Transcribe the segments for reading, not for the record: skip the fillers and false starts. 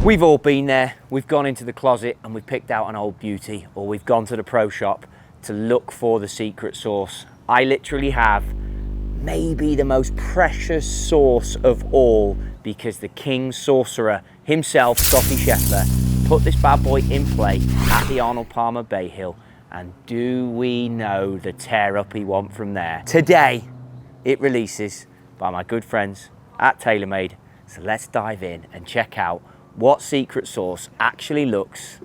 We've all been there. We've gone into the closet and we've picked out an old beauty, or we've gone to the pro shop to look for the secret sauce. I literally have maybe the most precious sauce of all, because the king sorcerer himself, Scottie Scheffler, put this bad boy in play at the Arnold Palmer Bay Hill. And do we know the tear up he won from there? Today, it releases by my good friends at TaylorMade. So let's dive in and check out what secret sauce actually looks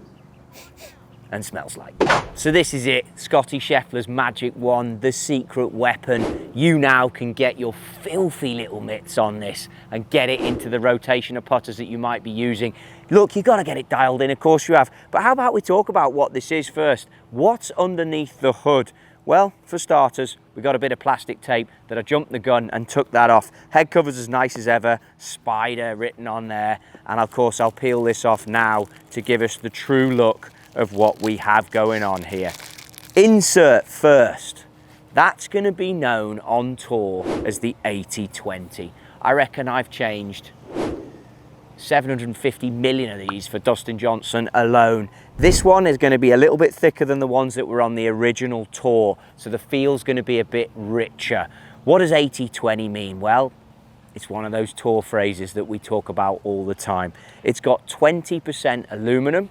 and smells like. So this is it, Scottie Scheffler's Magic Wand, the secret weapon. You now can get your filthy little mitts on this and get it into the rotation of putters that you might be using. Look, you've got to get it dialed in, of course you have. But how about we talk about what this is first? What's underneath the hood? Well, for starters, we got a bit of plastic tape that I jumped the gun and took that off. Head cover's as nice as ever, Spider written on there. And of course, I'll peel this off now to give us the true look of what we have going on here. Insert first. That's going to be known on tour as the 80-20. I reckon I've changed 750 million of these for Dustin Johnson alone. This one is going to be a little bit thicker than the ones that were on the original tour, so the feel's going to be a bit richer. What does 80-20 mean? Well, it's one of those tour phrases that we talk about all the time. It's got 20% aluminum,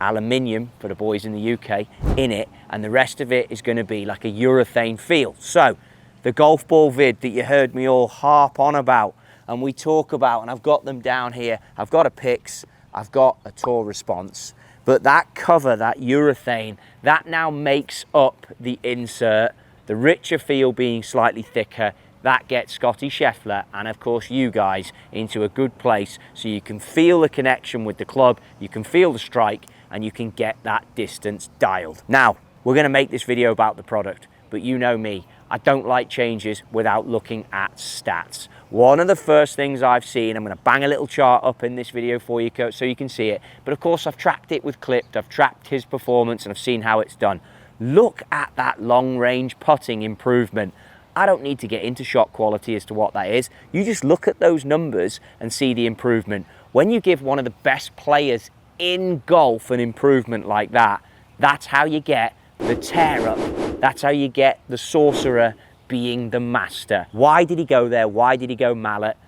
aluminium for the boys in the UK, in it, and the rest of it is going to be like a urethane feel. So the golf ball vid that you heard me all harp on about and we talk about, and I've got them down here, I've got a Pix, I've got a Tour Response, but that cover, that urethane, that now makes up the insert, the richer feel being slightly thicker. That gets Scottie Scheffler and of course you guys into a good place, so you can feel the connection with the club, you can feel the strike, and you can get that distance dialed. Now, we're gonna make this video about the product, but you know me, I don't like changes without looking at stats. One of the first things I've seen, I'm gonna bang a little chart up in this video for you so you can see it, but of course I've tracked it with Clipped, I've tracked his performance and I've seen how it's done. Look at that long range putting improvement. I don't need to get into shot quality as to what that is. You just look at those numbers and see the improvement. When you give one of the best players in golf an improvement like that, that's how you get the tear up. That's how you get the sorcerer being the master. Why did he go there? Why did he go mallet?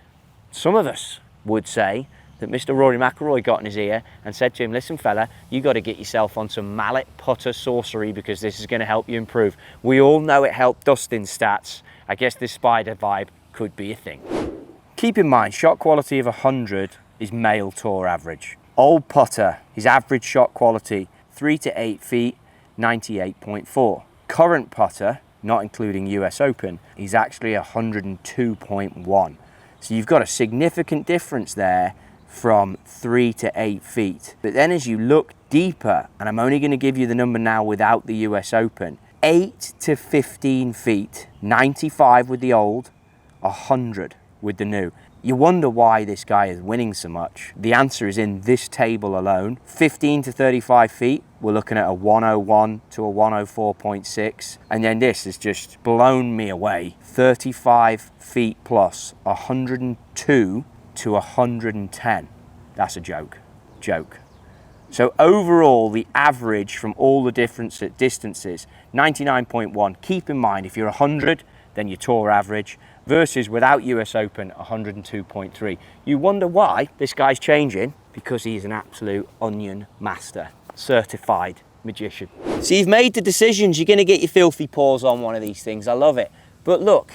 Some of us would say that Mr. Rory McIlroy got in his ear and said to him, listen fella, you got to get yourself on some mallet putter sorcery because this is going to help you improve. We all know it helped Dustin's stats. I guess this Spider vibe could be a thing. Keep in mind, shot quality of 100 is male tour average. Old putter, his average shot quality, 3 to 8 feet, 98.4. Current putter, not including US Open, is actually 102.1. So you've got a significant difference there from 3 to 8 feet. But then as you look deeper, and I'm only going to give you the number now without the US Open, 8 to 15 feet, 95 with the old, 100 with the new. You wonder why this guy is winning so much. The answer is in this table alone. 15 to 35 feet, we're looking at a 101 to a 104.6. And then this has just blown me away. 35 feet plus, 102 to 110. That's a joke. So overall, the average from all the different distances, 99.1. Keep in mind, if you're 100, then your tour average, versus without US Open, 102.3. You wonder why this guy's changing? Because he's an absolute onion master, certified magician. So you've made the decisions, you're gonna get your filthy paws on one of these things, I love it. But look,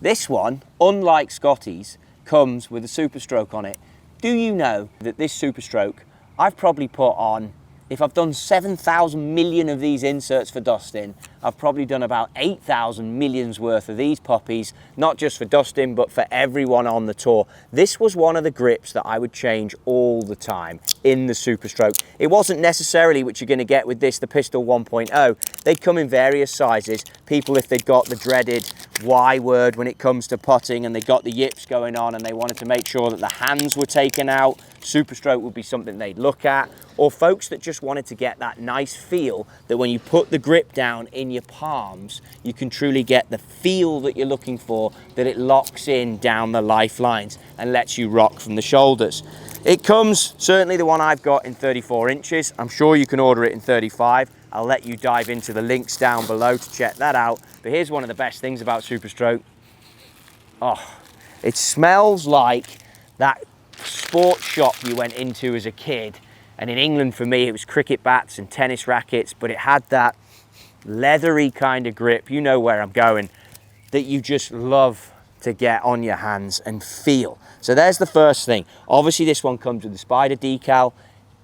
this one, unlike Scottie's, comes with a SuperStroke on it. Do you know that this SuperStroke, I've probably put on, if I've done 7,000 million of these inserts for Dustin, I've probably done about 8,000 millions worth of these puppies, not just for Dustin, but for everyone on the tour. This was one of the grips that I would change all the time in the SuperStroke. It wasn't necessarily what you're gonna get with this, the Pistol 1.0. They'd come in various sizes. People, if they'd got the dreaded Y word when it comes to putting and they got the yips going on and they wanted to make sure that the hands were taken out, SuperStroke would be something they'd look at, or folks that just wanted to get that nice feel that when you put the grip down in your palms, you can truly get the feel that you're looking for, that it locks in down the lifelines and lets you rock from the shoulders. It comes, certainly the one I've got, in 34 inches. I'm sure you can order it in 35. I'll let you dive into the links down below to check that out. But here's one of the best things about SuperStroke. Oh, it smells like that sports shop you went into as a kid. And in England, for me, it was cricket bats and tennis rackets, but it had that leathery kind of grip, you know where I'm going, that you just love to get on your hands and feel. So there's the first thing. Obviously this one comes with the Spider decal.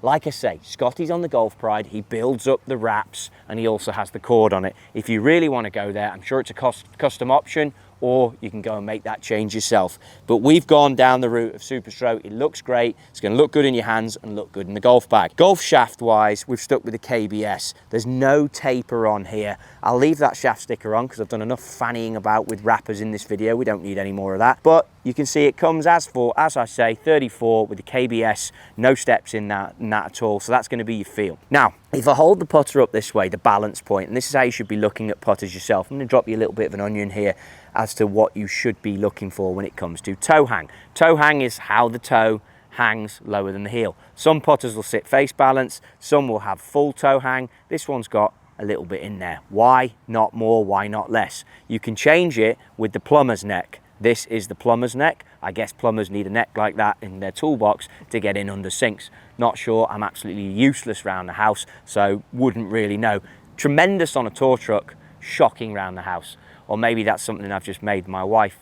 Like I say, Scotty's on the Golf Pride, he builds up the wraps and he also has the cord on it. If you really want to go there, I'm sure it's a custom option, or you can go and make that change yourself. But we've gone down the route of SuperStroke. It looks great. It's going to look good in your hands and look good in the golf bag. Golf shaft wise, we've stuck with the KBS. There's no taper on here. I'll leave that shaft sticker on because I've done enough fannying about with wrappers in this video. We don't need any more of that. But you can see it comes as I say, 34 with the KBS, no steps in that at all. So that's going to be your feel. Now, if I hold the putter up this way, the balance point, and this is how you should be looking at putters yourself. I'm going to drop you a little bit of an onion here as to what you should be looking for when it comes to toe hang. Toe hang is how the toe hangs lower than the heel. Some putters will sit face balance, some will have full toe hang. This one's got a little bit in there. Why not more? Why not less? You can change it with the plumber's neck. This is the plumber's neck. I guess plumbers need a neck like that in their toolbox to get in under sinks. Not sure, I'm absolutely useless around the house, so wouldn't really know. Tremendous on a tour truck, shocking around the house. Or maybe that's something I've just made my wife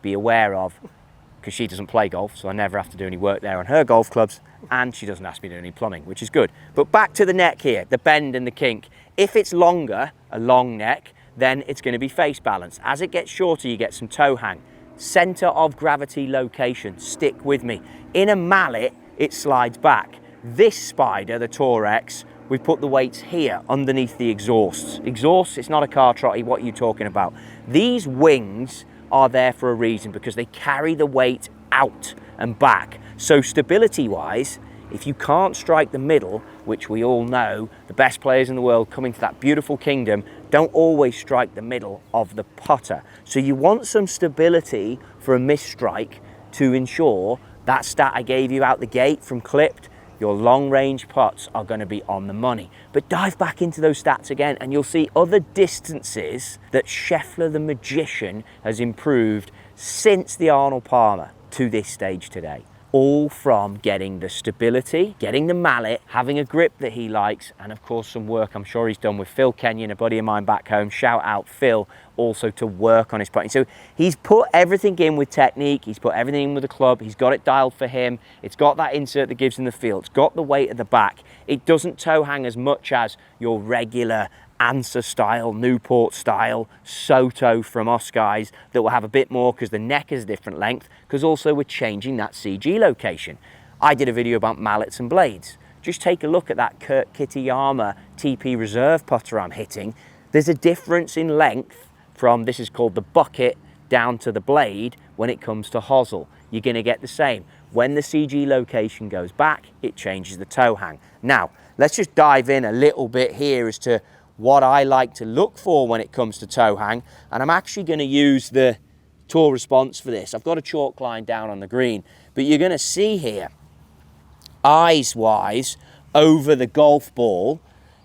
be aware of, because she doesn't play golf, so I never have to do any work there on her golf clubs, and she doesn't ask me to do any plumbing, which is good. But back to the neck here, the bend and the kink. If it's longer, a long neck, then it's going to be face balance. As it gets shorter, you get some toe hang. Center of gravity location, stick with me. In a mallet, it slides back. This Spider, the Tour X, we put the weights here underneath the exhausts. Exhausts, it's not a car trotty, what are you talking about? These wings are there for a reason, because they carry the weight out and back. So stability wise, if you can't strike the middle, which we all know, the best players in the world coming to that beautiful kingdom don't always strike the middle of the putter. So you want some stability for a missed strike to ensure that stat I gave you out the gate from clipped, your long range putts are going to be on the money. But dive back into those stats again and you'll see other distances that Scheffler the magician has improved since the Arnold Palmer to this stage today. All from getting the stability, getting the mallet, having a grip that he likes, and of course some work I'm sure he's done with Phil Kenyon, a buddy of mine back home. Shout out Phil, also to work on his putting. So he's put everything in with technique, he's put everything in with the club, he's got it dialed for him, it's got that insert that gives him the feel, it's got the weight at the back, it doesn't toe hang as much as your regular Answer style, Newport style, Soto from us guys that will have a bit more because the neck is a different length, because also we're changing that CG location. I did a video about mallets and blades. Just take a look at that Kurt Kitayama TP Reserve putter I'm hitting. There's a difference in length from, this is called the bucket, down to the blade when it comes to hosel. You're going to get the same. When the CG location goes back, it changes the toe hang. Now, let's just dive in a little bit here as to what I like to look for when it comes to toe hang, and I'm actually going to use the Tour Response for this. I've got a chalk line down on the green, but you're going to see here, eyes wise, over the golf ball,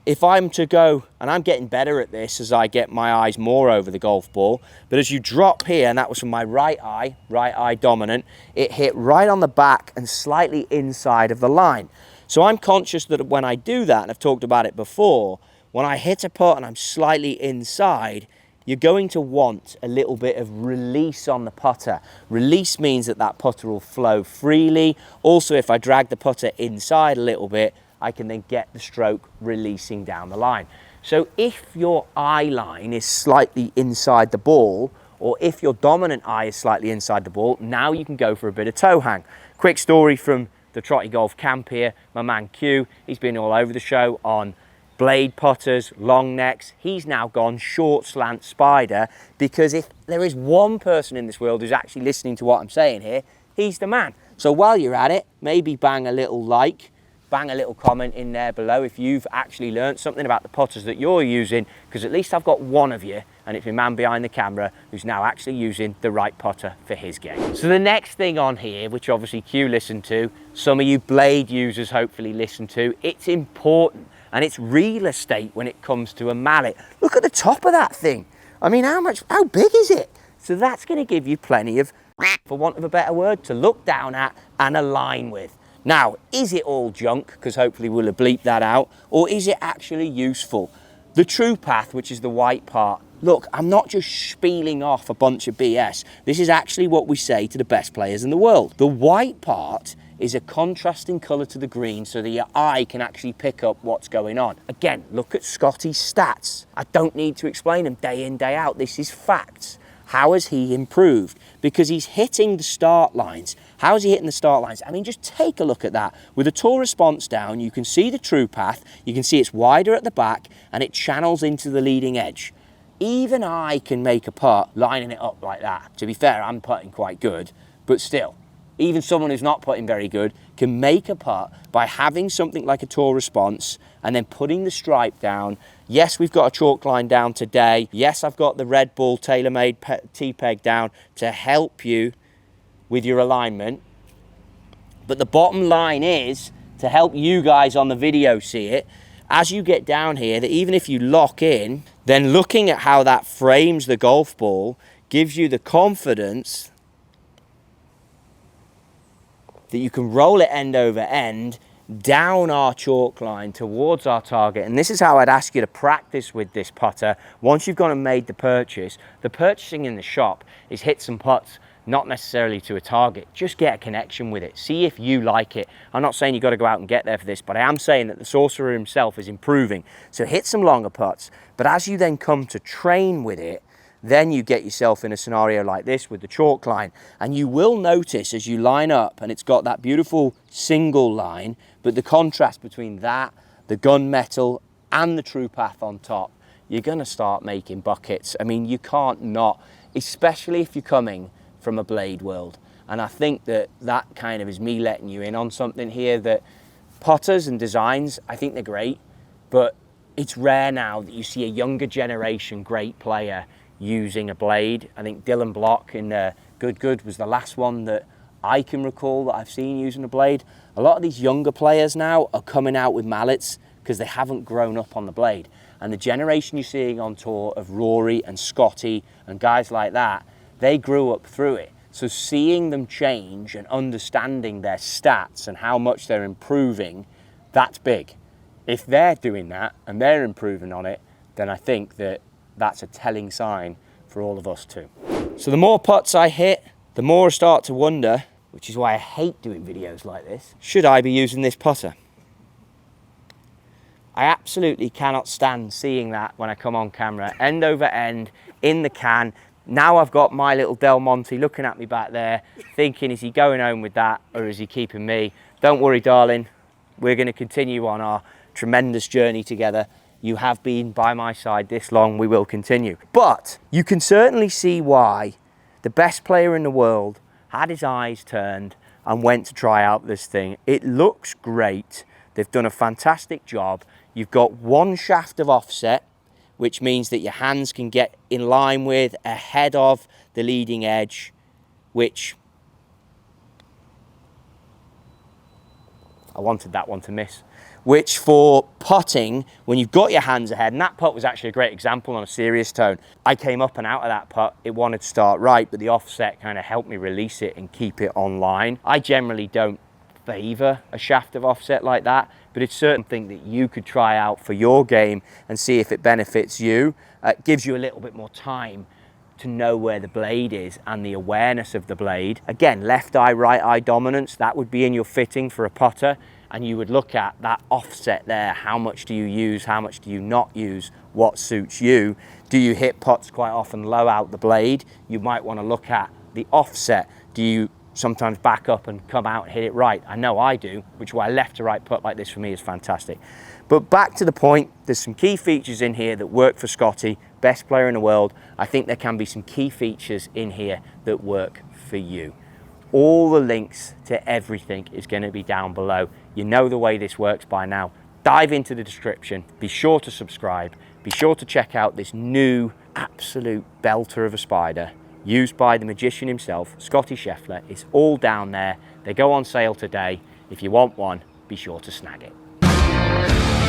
if I'm to go, and I'm getting better at this as I get my eyes more over the golf ball, but as you drop here, and that was from my right eye dominant, it hit right on the back and slightly inside of the line. So I'm conscious that when I do that, and I've talked about it before, when I hit a putt and I'm slightly inside, you're going to want a little bit of release on the putter. Release means that that putter will flow freely. Also, if I drag the putter inside a little bit, I can then get the stroke releasing down the line. So if your eye line is slightly inside the ball, or if your dominant eye is slightly inside the ball, now you can go for a bit of toe hang. Quick story from the Trotty Golf camp here. My man Q, he's been all over the show on blade putters, long necks. He's now gone short slant Spider, because if there is one person in this world who's actually listening to what I'm saying here, he's the man. So while you're at it, maybe bang a little like, bang a little comment in there below if you've actually learned something about the putters that you're using, because at least I've got one of you, and it's my man behind the camera who's now actually using the right putter for his game. So the next thing on here, which obviously Q listened to, some of you blade users hopefully listen to, it's important and it's real estate when it comes to a mallet. Look at the top of that thing. I mean, how big is it? So that's going to give you plenty of, for want of a better word, to look down at and align with. Now, is it all junk? Because hopefully we'll have bleeped that out. Or is it actually useful? The true path, which is the white part. Look, I'm not just spieling off a bunch of BS. This is actually what we say to the best players in the world. The white part is a contrasting colour to the green so that your eye can actually pick up what's going on. Again, look at Scottie's stats. I don't need to explain them day in, day out. This is facts. How has he improved? Because he's hitting the start lines. How is he hitting the start lines? I mean, just take a look at that. With a tour response down, you can see the true path, you can see it's wider at the back, and it channels into the leading edge. Even I can make a putt lining it up like that. To be fair, I'm putting quite good, but still, even someone who's not putting very good can make a putt by having something like a tour response and then putting the stripe down. Yes, we've got a chalk line down today. Yes, I've got the Red Bull TaylorMade T-peg down to help you with your alignment. But the bottom line is, to help you guys on the video see it, as you get down here, that even if you lock in, then looking at how that frames the golf ball gives you the confidence that you can roll it end over end down our chalk line towards our target. And this is how I'd ask you to practice with this putter. Once you've gone and made the purchase, the purchasing in the shop is hit some putts, not necessarily to a target. Just get a connection with it. See if you like it. I'm not saying you've got to go out and get there for this, but I am saying that the sorcerer himself is improving. So hit some longer putts. But as you then come to train with it, then you get yourself in a scenario like this with the chalk line. And you will notice as you line up, and it's got that beautiful single line, but the contrast between that, the gunmetal, and the true path on top, you're gonna start making buckets. I mean, you can't not, especially if you're coming from a blade world. And I think that that kind of is me letting you in on something here, that putters and designs, I think they're great, but it's rare now that you see a younger generation great player using a blade. I think Dylan Block in Good was the last one that I can recall that I've seen using a blade. A lot of these younger players now are coming out with mallets because they haven't grown up on the blade. And the generation you're seeing on tour of Rory and Scottie and guys like that, they grew up through it. So seeing them change and understanding their stats and how much they're improving, that's big. If they're doing that and they're improving on it, then I think that that's a telling sign for all of us too. So the more putts I hit, the more I start to wonder, which is why I hate doing videos like this, should I be using this putter? I absolutely cannot stand seeing that when I come on camera, end over end, in the can. Now I've got my little Del Monte looking at me back there, thinking, is he going home with that or is he keeping me? Don't worry, darling. We're going to continue on our tremendous journey together. You have been by my side this long, we will continue. But you can certainly see why the best player in the world had his eyes turned and went to try out this thing. It looks great. They've done a fantastic job. You've got one shaft of offset, which means that your hands can get in line with, ahead of the leading edge, which I wanted that one to miss. Which for putting, when you've got your hands ahead, and that putt was actually a great example on a serious tone. I came up and out of that putt, it wanted to start right, but the offset kind of helped me release it and keep it online. I generally don't favour a shaft of offset like that, but it's something that you could try out for your game and see if it benefits you. It gives you a little bit more time to know where the blade is and the awareness of the blade. Again, left eye, right eye dominance, that would be in your fitting for a putter, and you would look at that offset there. How much do you use? How much do you not use? What suits you? Do you hit putts quite often low out the blade? You might want to look at the offset. Do you sometimes back up and come out and hit it right? I know I do, which is why left to right putt like this for me is fantastic. But back to the point, there's some key features in here that work for Scottie, best player in the world. I think there can be some key features in here that work for you. All the links to everything is going to be down below. You know the way this works by now. Dive into the description. Be sure to subscribe. Be sure to check out this new absolute belter of a spider used by the magician himself, Scottie Scheffler. It's all down there. They go on sale today. If you want one, be sure to snag it.